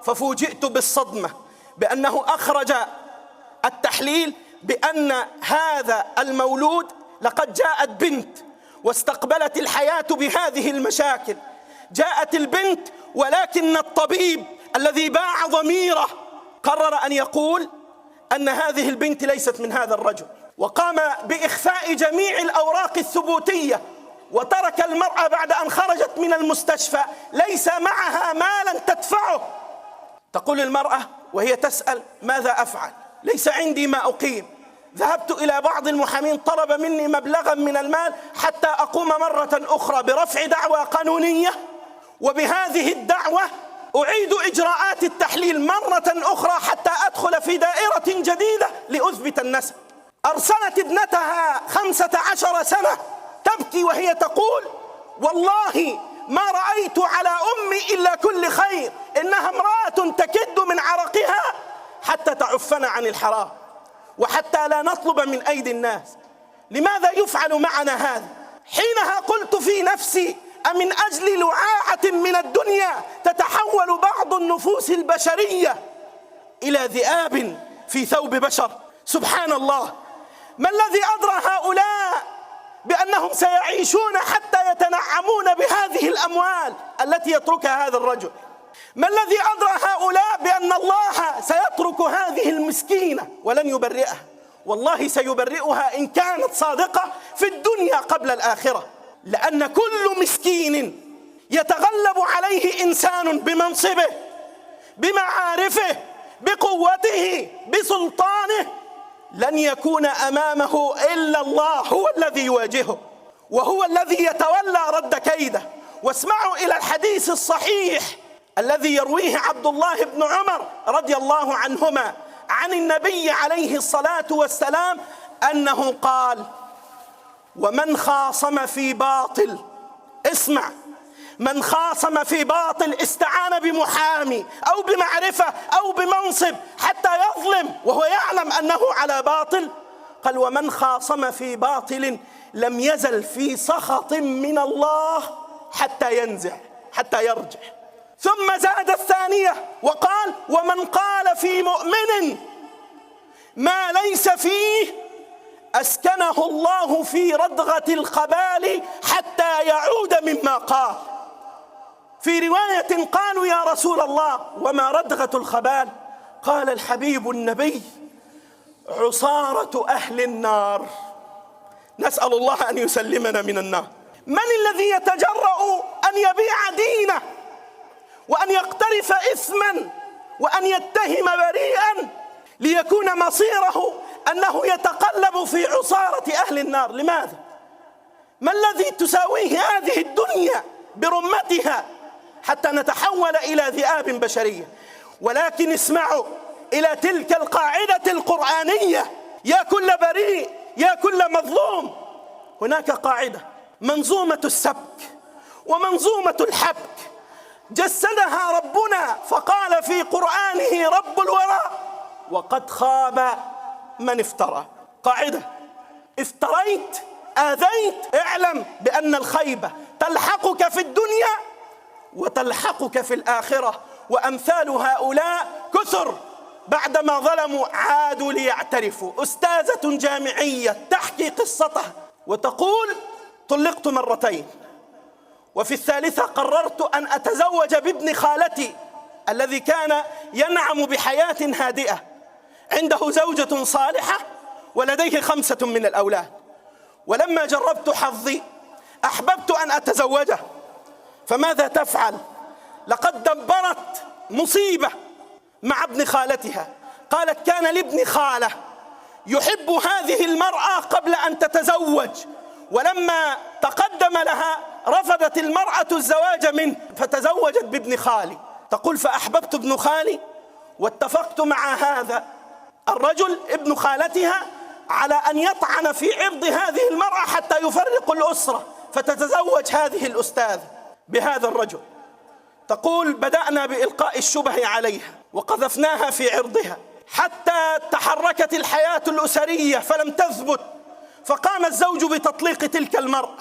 ففوجئت بالصدمة بأنه أخرج التحليل بأن هذا المولود لقد جاءت بنت واستقبلت الحياة بهذه المشاكل. جاءت البنت ولكن الطبيب الذي باع ضميره قرر أن يقول أن هذه البنت ليست من هذا الرجل، وقام بإخفاء جميع الأوراق الثبوتية، وترك المرأة بعد أن خرجت من المستشفى ليس معها مالا تدفعه. تقول المرأة وهي تسأل: ماذا أفعل؟ ليس عندي ما أقيم. ذهبت إلى بعض المحامين، طلب مني مبلغا من المال حتى أقوم مرة أخرى برفع دعوى قانونية، وبهذه الدعوة أعيد إجراءات التحليل مرة أخرى حتى أدخل في دائرة جديدة لأثبت النسب. أرسلت ابنتها 15 سنة تبكي وهي تقول: والله ما رأيت على أمي إلا كل خير، إنها امرأة تكد من عرقها حتى تعفنا عن الحرام وحتى لا نطلب من أيدي الناس. لماذا يفعل معنا هذا؟ حينها قلت في نفسي: أمن أجل لعاعة من الدنيا تتحول بعض النفوس البشرية إلى ذئاب في ثوب بشر؟ سبحان الله. ما الذي أدرى هؤلاء بأنهم سيعيشون حتى يتنعمون بهذه الأموال التي يتركها هذا الرجل؟ ما الذي أدرى هؤلاء بأن الله سيترك هذه المسكينة ولن يبرئها؟ والله سيبرئها إن كانت صادقة في الدنيا قبل الآخرة، لأن كل مسكين يتغلب عليه إنسان بمنصبه، بمعارفه، بقوته، بسلطانه، لن يكون أمامه إلا الله، هو الذي يواجهه وهو الذي يتولى رد كيده. واسمعوا إلى الحديث الصحيح الذي يرويه عبد الله بن عمر رضي الله عنهما عن النبي عليه الصلاة والسلام أنه قال: ومن خاصم في باطل، اسمع، من خاصم في باطل استعان بمحامي أو بمعرفة أو بمنصب حتى يظلم وهو يعلم أنه على باطل، قال: ومن خاصم في باطل لم يزل في سخط من الله حتى ينزع، حتى يرجع. ثم زاد الثانية وقال: ومن قال في مؤمن ما ليس فيه أسكنه الله في ردغة الخبال حتى يعود مما قال. في رواية قالوا: يا رسول الله وما ردغة الخبال؟ قال الحبيب النبي: عصارة أهل النار. نسأل الله أن يسلمنا من النار. من الذي يتجرأ أن يبيع دينه وأن يقترف إثما وأن يتهم بريئا ليكون مصيره أنه يتقلب في عصارة أهل النار؟ لماذا؟ ما الذي تساويه هذه الدنيا برمتها حتى نتحول إلى ذئاب بشرية؟ ولكن اسمعوا إلى تلك القاعدة القرآنية: يا كل بريء، يا كل مظلوم. هناك قاعدة: منظومة السبك ومنظومة الحبك، جسدها ربنا فقال في قرآنه رب الوراء: وقد خاب من افترى. قاعدة: افتريت، آذيت، اعلم بأن الخيبة تلحقك في الدنيا وتلحقك في الآخرة. وأمثال هؤلاء كثر، بعدما ظلموا عادوا ليعترفوا. أستاذة جامعية تحكي قصتها وتقول: طلقت مرتين، وفي الثالثة قررت أن أتزوج بابن خالتي الذي كان ينعم بحياة هادئة، عنده زوجة صالحة ولديه 5 من الأولاد. ولما جربت حظي أحببت أن أتزوجه، فماذا تفعل؟ لقد دبرت مصيبة مع ابن خالتها. قالت: كان لابن خالة يحب هذه المرأة قبل أن تتزوج، ولما تقدم لها رفضت المرأة الزواج منه فتزوجت بابن خالي. تقول: فأحببت ابن خالي واتفقت مع هذا الرجل ابن خالتها على أن يطعن في عرض هذه المرأة حتى يفرق الأسرة، فتتزوج هذه الأستاذة بهذا الرجل. تقول: بدأنا بإلقاء الشبه عليها وقذفناها في عرضها حتى تحركت الحياة الأسرية فلم تثبت، فقام الزوج بتطليق تلك المرأة.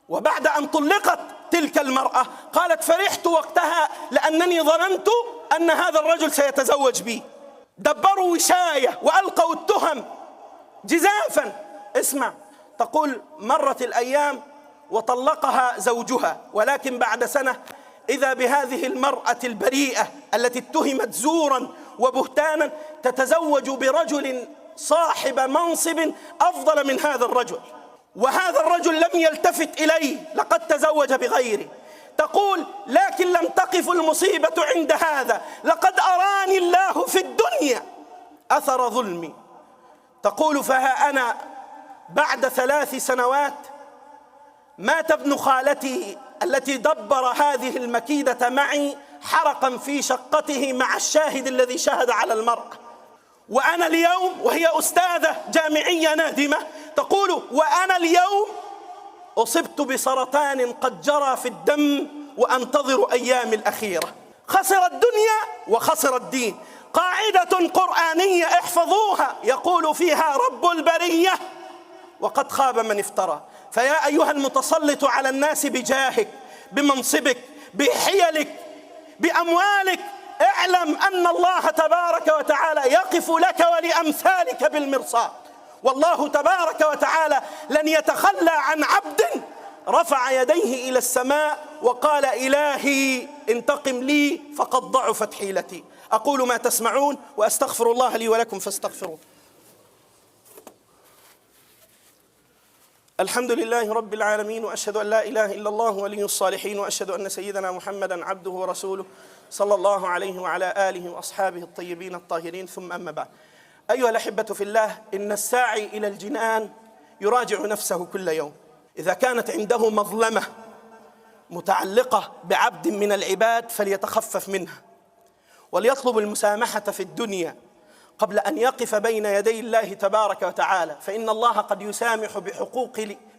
وبعد أن طلقت تلك المرأة قالت: فرحت وقتها لأنني ظننت أن هذا الرجل سيتزوج بي. دبروا وشاية وألقوا التهم جزافا. اسمع، تقول مرت الأيام وطلقها زوجها، ولكن بعد سنة إذا بهذه المرأة البريئة التي اتهمت زورا وبهتانا تتزوج برجل صاحب منصب أفضل من هذا الرجل، وهذا الرجل لم يلتفت إليه، لقد تزوج بغيره. تقول لكن لم تقف المصيبة عند هذا، لقد أراني الله في الدنيا أثر ظلمي. تقول فها أنا بعد 3 سنوات مات ابن خالتي التي دبر هذه المكيدة معي حرقا في شقته مع الشاهد الذي شهد على المرأة، وأنا اليوم، وهي أستاذة جامعية نادمة، تقول وأنا اليوم أصبت بسرطان قد جرى في الدم وأنتظر أيام الأخيرة. خسر الدنيا وخسر الدين. قاعدة قرآنية احفظوها يقول فيها رب البرية وقد خاب من افترى. فيا أيها المتسلط على الناس بجاهك، بمنصبك، بحيلك، بأموالك، اعلم أن الله تبارك وتعالى يقف لك ولأمثالك بالمرصاد. والله تبارك وتعالى لن يتخلى عن عبد رفع يديه إلى السماء وقال إلهي انتقم لي فقد ضعفت حيلتي. أقول ما تسمعون وأستغفر الله لي ولكم فاستغفروه. الحمد لله رب العالمين، وأشهد أن لا إله إلا الله ولي الصالحين، وأشهد أن سيدنا محمدا عبده ورسوله صلى الله عليه وعلى آله وأصحابه الطيبين الطاهرين، ثم أما بعد. أيها الأحبة في الله، إن الساعي إلى الجنان يراجع نفسه كل يوم. إذا كانت عنده مظلمة متعلقة بعبد من العباد فليتخفف منها وليطلب المسامحة في الدنيا قبل أن يقف بين يدي الله تبارك وتعالى، فإن الله قد يسامح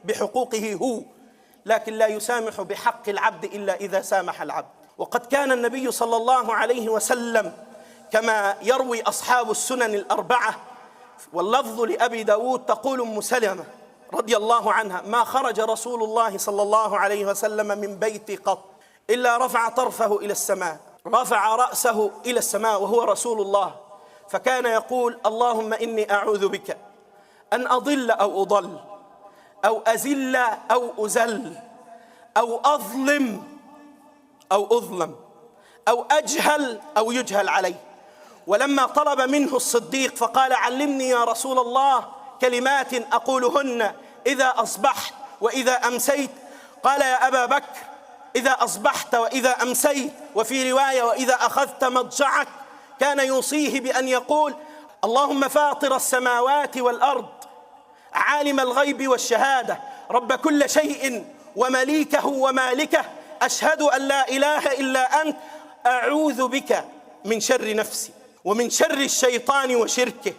بحقوقه هو، لكن لا يسامح بحق العبد إلا إذا سامح العبد. وقد كان النبي صلى الله عليه وسلم كما يروي أصحاب السنن الأربعة، واللفظ لأبي داود، تقول أم سلمة رضي الله عنها: ما خرج رسول الله صلى الله عليه وسلم من بيتي قط إلا رفع طرفه إلى السماء، رفع رأسه إلى السماء وهو رسول الله، فكان يقول: اللهم إني أعوذ بك أن أضل أو أضل أو أزل أو أزل أو أظلم أو أظلم أو أجهل أو يجهل علي. ولما طلب منه الصديق فقال: علمني يا رسول الله كلمات أقولهن إذا أصبحت وإذا أمسيت، قال: يا أبا بكر إذا أصبحت وإذا أمسيت، وفي رواية وإذا أخذت مضجعك، كان يوصيه بأن يقول: اللهم فاطر السماوات والأرض عالم الغيب والشهادة رب كل شيء ومليكه ومالكه، أشهد أن لا إله إلا أنت، أعوذ بك من شر نفسي ومن شر الشيطان وشركه